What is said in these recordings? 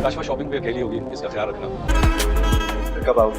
काशवा shopping पे अकेली होगी, इसका ख्याल रखना। कब आओ?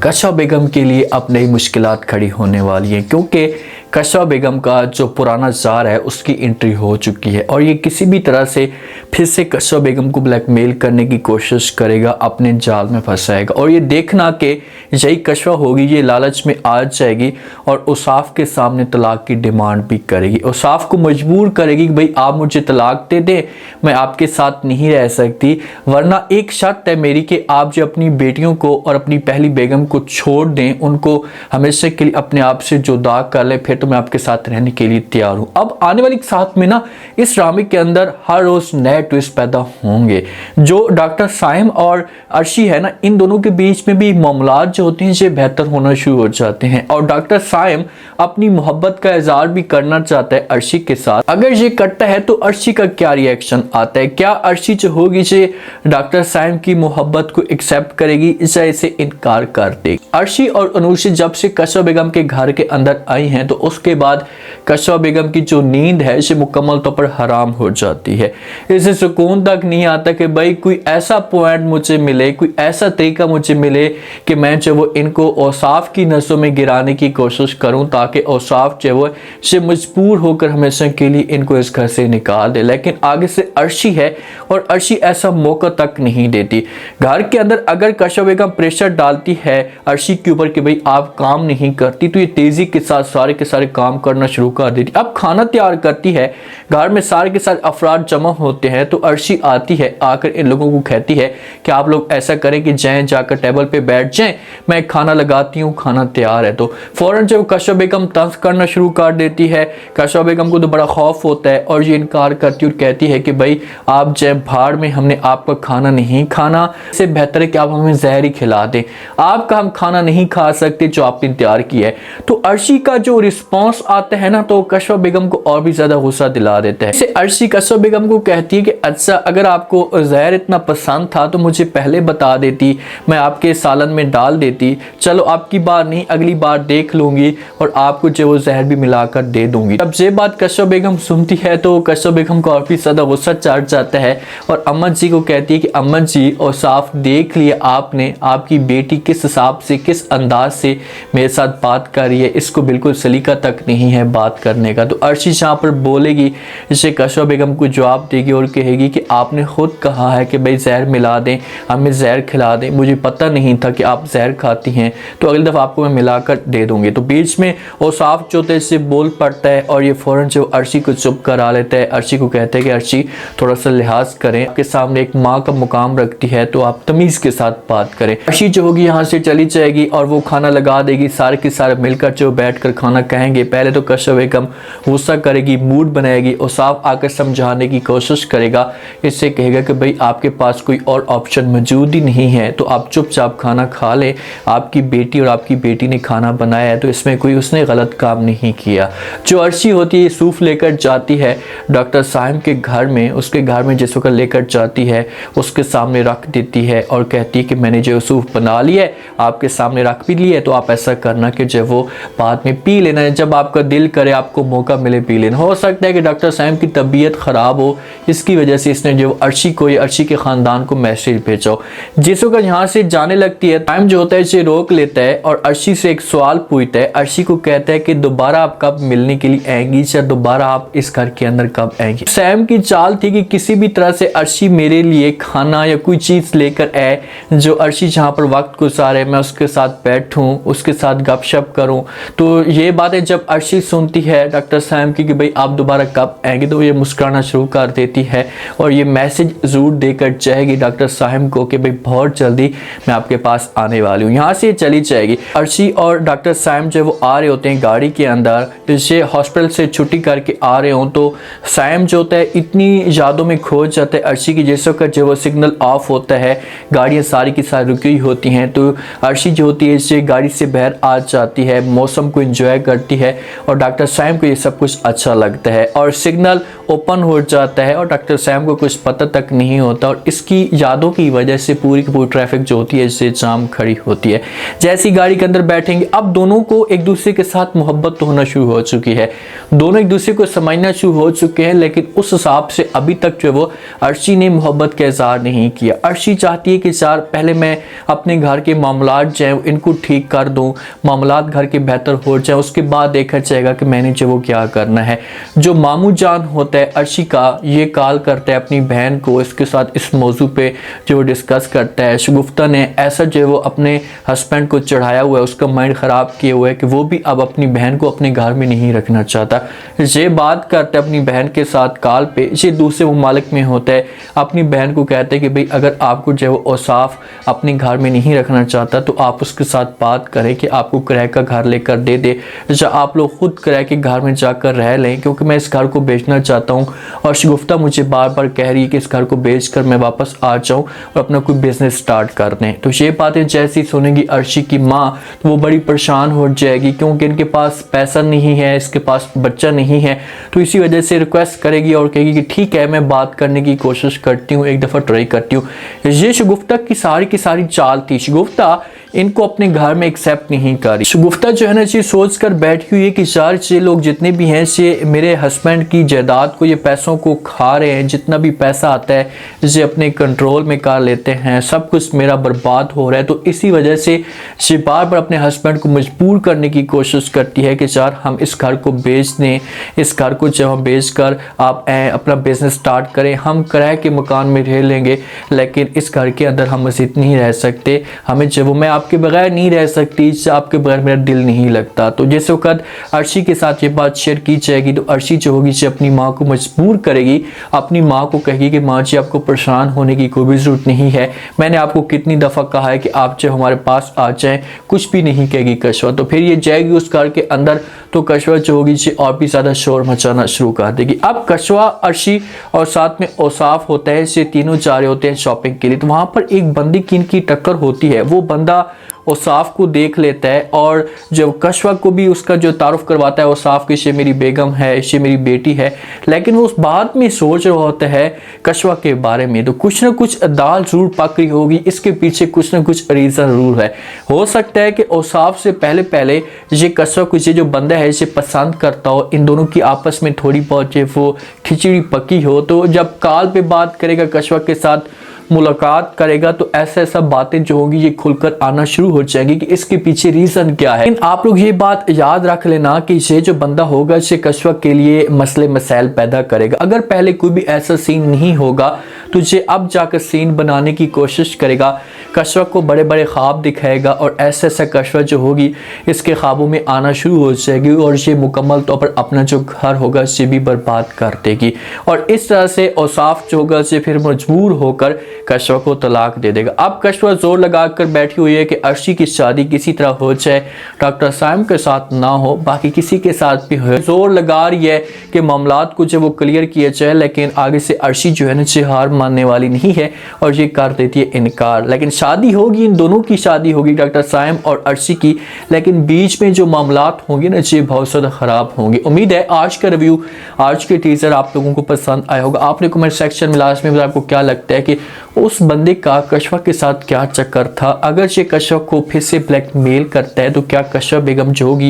काशवा बेगम के लिए अब नई मुश्किलात खड़ी होने वाली हैं, क्योंकि काशवा बेगम का जो पुराना जार है उसकी एंट्री हो चुकी है और ये किसी भी तरह से फिर से काशवा बेगम को ब्लैकमेल करने की कोशिश करेगा, अपने जाल में फंसाएगा। और ये देखना कि यही काशवा होगी, ये लालच में आ जाएगी और औसाफ के सामने तलाक की डिमांड भी करेगी। औसाफ को मजबूर करेगी कि भाई आप मुझे तलाक दे दें, मैं आपके साथ नहीं रह सकती, वरना एक शर्त है मेरी कि आप जो अपनी बेटियों को और अपनी पहली बेगम को छोड़ दें, उनको हमेशा के लिए अपने आप से जुदा कर ले, फिर तो मैं आपके साथ रहने के लिए तैयार हूं। अब आने वाली साथ में ना इस ड्रामे के अंदर हर रोज नए ट्विस्ट पैदा होंगे। जो डॉक्टर साइम और अर्शी है ना, इन दोनों के बीच में भी मामलात जो होते हैं ये बेहतर होना शुरू हो जाते हैं और डॉक्टर साइम अपनी मोहब्बत का इजहार भी करना चाहता है अर्शी के साथ। अगर ये करता है तो अर्शी का क्या रिएक्शन आता है? क्या अर्शी जो होगी ये डॉक्टर साइम की मोहब्बत को एक्सेप्ट करेगी या इसे इनकार कर देगी? अर्शी और अनुषा जब से काशवा बेगम के घर के अंदर आई हैं तो उसके बाद काशवा बेगम की जो नींद है ये मुकम्मल तौर पर हराम हो जाती है। इसे सुकून तक नहीं आता कि भाई कोई ऐसा पॉइंट मुझे मिले, कोई ऐसा तरीका मुझे मिले कि मैं जो वो इनको औसाफ की नसों में गिराने की कोशिश करूं, ताकि औसाफ जो वो से मजबूर होकर हमेशा के लिए इनको इस घर से निकाल दे। लेकिन आगे से अर्शी है और अर्शी ऐसा मौका तक नहीं देती। घर के अंदर अगर काशवा बेगम प्रेशर डालती है अर्शी के ऊपर कि भाई आप काम नहीं करती, तो ये तेजी के साथ सारे के सारे काम करना शुरू कर देती। अब खाना तैयार करती है, घर में सारे के सारे अफराद जमा होते हैं तो अर्शी आती है, आकर इन लोगों को कहती है कि आप लोग ऐसा करें कि जाएं, जाकर टेबल पे बैठ जाएं, मैं खाना लगाती हूँ, खाना तैयार है। तो फौरन जब काशवा बेगम तंज करना शुरू कर देती है, काशवा बेगम को तो बड़ा खौफ होता है और ये इनकार करती और कहती है कि भाई आप जय भाड़ में, हमने आपका खाना नहीं खाना, इससे बेहतर है कि आप हमें जहर ही खिला दें, आपका हम खाना नहीं खा सकते जो आपने तैयार किया है। तो अर्शी का जो रिस्पॉन्स आता है ना, तो काशवा बेगम को और भी ज्यादा गुस्सा दिला देता है। अर्शी काशवा बेगम को कहती है कि अच्छा अगर आपको जहर इतना पसंद था तो मुझे पहले बता देती, मैं आपके सालन में डाल देती, चलो आपकी बार नहीं अगली बार देख लूंगी और आपको जो वो जहर भी मिलाकर दे दूंगी। अब ये बात काशवा बेगम सुनती है तो काशवा बेगम को और भी ज्यादा गुस्सा चढ़ जाता है और अम्मा जी को कहती है कि अम्मा जी और साफ देख लिया आपने, आपकी बेटी किस हिसाब से किस अंदाज से मेरे साथ बात कर रही है, इसको बिल्कुल सलीका तक नहीं है बात करने का। तो अर्शी यहाँ पर बोलेगी, इसे काशवा बेगम को जवाब देगी और कहेगी कि आपने खुद कहा है कि भाई जहर मिला दें, हमें जहर खिला दें, मुझे पता नहीं था कि आप जहर खाती हैं, तो अगली दफ़ा आपको मैं मिलाकर दे दूंगी। तो बीच में औसाफ चौथे से बोल पड़ता है और ये फ़ौरन जो अर्शी को चुप करा लेता है। अर्शी को कहता है कि अर्शी थोड़ा सा लिहाज करें, आपके सामने एक माँ का मुकाम रखती है तो आप तमीज़ के साथ बात करें। अर्शी जो होगी यहाँ से चली जाएगी और वो खाना लगा देगी, सारे के सारे मिलकर जो बैठकर खाना कहेंगे। पहले तो काशवा बेगम गुस्सा करेगी, मूड बनाएगी, औसाफ आकर समझाने की कोशिश करेगा, इससे कहेगा कि भाई आपके पास कोई और ऑप्शन मौजूद ही नहीं है तो आप चुपचाप खाना खा लें, आपकी बेटी और आपकी बेटी ने खाना बनाया है तो इसमें कोई उसने गलत काम नहीं किया। जो अर्शी होती है सूफ लेकर जाती है डॉक्टर साहिम के घर में, उसके घर में जिस वक्त लेकर जाती है उसके सामने रख देती है और कहती है कि मैंने जो सूफ बना लिया है आपके सामने रख भी लिया है, तो आप ऐसा करना कि जब वो बाद में पी लेना है, जब आपका दिल करे, आपको मौका मिले पी लेना। हो सकता है कि डॉक्टर साहिम की तबीयत ख़राब हो, इसकी वजह से इसने जो अर्शी को या अर्शी के ख़ानदान को मैसेज भेजा हो। जिस वक्त यहाँ से जाने लगती है, टाइम जो होता है इसे रोक लेता है और अर्शी से एक सवाल पूछता है। अर्शी को कहता है कि दोबारा आप कब मिलने के लिए आएंगी या दोबारा आप इस घर के अंदर कब आएंगी? सैम की चाल थी कि किसी भी तरह से अर्शी मेरे लिए खाना या कोई चीज़ लेकर आए, जो अर्शी जहाँ पर वक्त गुजारे, मैं उसके साथ बैठूं, उसके साथ गपशप करूं। तो ये बातें जब अर्शी सुनती है डॉक्टर साइम की कि भाई आप दोबारा कब आएंगे, तो ये मुस्कुराना शुरू कर देती है और ये मैसेज ज़रूर देकर जाएगी डॉक्टर साहिम को कि भाई बहुत जल्दी मैं आपके पास आने वाली हूँ। यहाँ से चली जाएगी। अर्शी और डॉक्टर साइम जो वो आ रहे होते हैं गाड़ी के अंदर, जैसे हॉस्पिटल से छुट्टी करके आ रहे हों, तो साइम जो होता है इतनी यादों में खो जाता है अर्शी की। जिस वक्त जो वो सिग्नल ऑफ होता है, गाड़ियाँ सारी की सारी रुकी हुई होती हैं, तो अर्शी जो होती है इससे गाड़ी से बाहर आ जाती है, मौसम को एंजॉय करती है और डॉक्टर सैम को ये सब कुछ अच्छा लगता है और सिग्नल ओपन हो जाता है और डॉक्टर सैम को कुछ पता तक नहीं होता और इसकी यादों की वजह से पूरी की पूरी ट्रैफिक जो होती है इससे जाम खड़ी होती है। जैसी गाड़ी के अंदर बैठेंगे अब दोनों को एक दूसरे के साथ मोहब्बत तो होना शुरू हो चुकी है, दोनों एक दूसरे को समझना शुरू हो चुके हैं, लेकिन उस हिसाब से अभी तक जो वो अर्शी ने मोहब्बत का इजहार नहीं किया। अर्शी चाहती है कि यार पहले मैं अपने घर के मामलात जो हैं इनको ठीक कर दूं, मामलात घर के बेहतर हो जाए, उसके बाद देखा जाएगा कि मैंने जो वो क्या करना है। जो मामू जान होता है अर्शी का ये कॉल करता है अपनी बहन को, इसके साथ इस मौजू पे जो डिस्कस करता है। शगुफ्ता ने ऐसा जो वो अपने हस्बैंड को चढ़ाया हुआ है, उसका माइंड ख़राब किए हुआ है कि वो भी अब अपनी बहन को अपने घर में नहीं रखना चाहता। ये बात करता है अपनी बहन के साथ कॉल पे, ये दूसरे ममालिक में होता है, अपनी बहन को कहते हैं कि भाई अगर आपको जो वो औसाफ अपने घर में नहीं रखना चाहता तो आप उसके साथ बात करें कि आपको किराए का घर लेकर दे दे, या आप लोग खुद किराए के घर में जाकर रह लें, क्योंकि मैं इस घर को बेचना चाहता हूँ और शगुफ्ता मुझे बार बार कह रही है कि इस घर को बेचकर मैं वापस आ जाऊँ और अपना कोई बिजनेस स्टार्ट कर दें। तो ये बातें जैसी सुनेगी अर्शी की माँ तो वो बड़ी परेशान हो जाएगी, क्योंकि इनके पास पैसा नहीं है, इसके पास बच्चा नहीं है, तो इसी वजह से रिक्वेस्ट करेगी और कहेगी कि ठीक है मैं बात करने की कोशिश करती हूँ, एक दफ़ा ट्राई करती हूँ। ये शगुफ्ता की सारी चाल थी। शगुफ्ता इनको अपने घर में एक्सेप्ट नहीं कर रही। शगुफ्ता जो है ना ये सोच कर बैठी हुई है कि यार ये लोग जितने भी हैं ये मेरे हस्बैंड की जायदाद को, ये पैसों को खा रहे हैं, जितना भी पैसा आता है ये अपने कंट्रोल में कर लेते हैं, सब कुछ मेरा बर्बाद हो रहा है। तो इसी वजह से ये बार बार अपने हस्बैंड को मजबूर करने की कोशिश करती है कि यार हम इस घर को बेच दें, इस घर को जब हम बेच कर आप अपना बिजनेस स्टार्ट करें, हम किराए के मकान में रह लेंगे, लेकिन इस घर के अंदर हम मज़ीद नहीं रह सकते, हमें जब मैं आपके बगैर नहीं रह सकती, आपके बगैर मेरा दिल नहीं लगता। तो जिस वक्त अर्शी के साथ ये बात शेयर की जाएगी तो अर्शी जो होगी जो अपनी माँ को मजबूर करेगी, अपनी माँ को कहेगी कि माँ जी आपको परेशान होने की कोई भी ज़रूरत नहीं है, मैंने आपको कितनी दफ़ा कहा है कि आप जो हमारे पास आ जाएं, कुछ भी नहीं कहेगी कशवा। तो फिर ये जाएगी उस घर के अंदर तो कशवा जो होगी जी और भी ज़्यादा शोर मचाना शुरू कर देगी। अब कशवा, अर्शी और साथ में औसाफ होता है, ये तीनों जा रहे होते हैं शॉपिंग के लिए। तो वहाँ पर एक बंदी की इनकी टक्कर होती है, वो बंदा औसाफ को देख लेता है और जब कशवा को भी उसका जो तारुफ करवाता है औसाफ कि ये मेरी बेगम है, ये मेरी बेटी है, लेकिन वो उस बात में सोच रहा होता है कशवा के बारे में तो कुछ ना कुछ दाल जरूर पक रही होगी, इसके पीछे कुछ ना कुछ रीज़न जरूर है। हो सकता है कि औसाफ से पहले पहले ये कशवा को ये जो बंदा है इसे पसंद करता हो, इन दोनों की आपस में थोड़ी बहुत वो खिचड़ी पकी हो, तो जब कॉल पे बात करेगा कशवा के साथ मुलाकात करेगा तो ऐसा बातें जो होंगी ये खुलकर आना शुरू हो जाएंगी कि इसके पीछे रीज़न क्या है। लेकिन आप लोग ये बात याद रख लेना कि ये जो बंदा होगा ये कशवा के लिए मसले मसाइल पैदा करेगा। अगर पहले कोई भी ऐसा सीन नहीं होगा तो ये अब जाकर सीन बनाने की कोशिश करेगा, कशवा को बड़े बड़े ख्वाब दिखाएगा और ऐसा कशवा जो होगी इसके ख्वाबों में आना शुरू हो जाएगी और ये मुकम्मल तौर पर अपना जो घर होगा ये भी बर्बाद कर देगी। और इस तरह से औसाफ जो होगा ये फिर मजबूर होकर कशवा को तलाक दे देगा। अब कशवा जोर लगाकर बैठी हुई है कि अर्शी की शादी किसी तरह हो जाए, डॉक्टर सैम के साथ ना हो, बाकी किसी के साथ भी हो। जोर लगा रही है कि मामलात को जो वो क्लियर किया जाए, लेकिन आगे से अर्शी जो है ना हार मानने वाली नहीं है और ये कर देती है इनकार। लेकिन शादी होगी, इन दोनों की शादी होगी डॉक्टर सैम और अर्शी की, लेकिन बीच में जो मामलात होंगे ना ये बहुत ज़्यादा ख़राब होंगे। उम्मीद है आज का रिव्यू, आज के टीजर आप लोगों को पसंद आया होगा। आपने कमेंट सेक्शन में लास्ट में आपको क्या लगता है कि उस बंदे का कशवा के साथ क्या चक्कर था? अगर ये कशवा को फिर से ब्लैकमेल करता है तो क्या कशवा बेगम जो होगी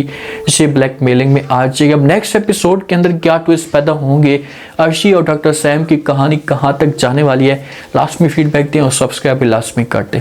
ये ब्लैकमेलिंग में आ जाएगी? अब नेक्स्ट एपिसोड के अंदर क्या ट्विस्ट पैदा होंगे, अर्शी और डॉक्टर सैम की कहानी कहाँ तक जाने वाली है, लास्ट में फीडबैक दें और सब्सक्राइब भी लास्ट में कर दें।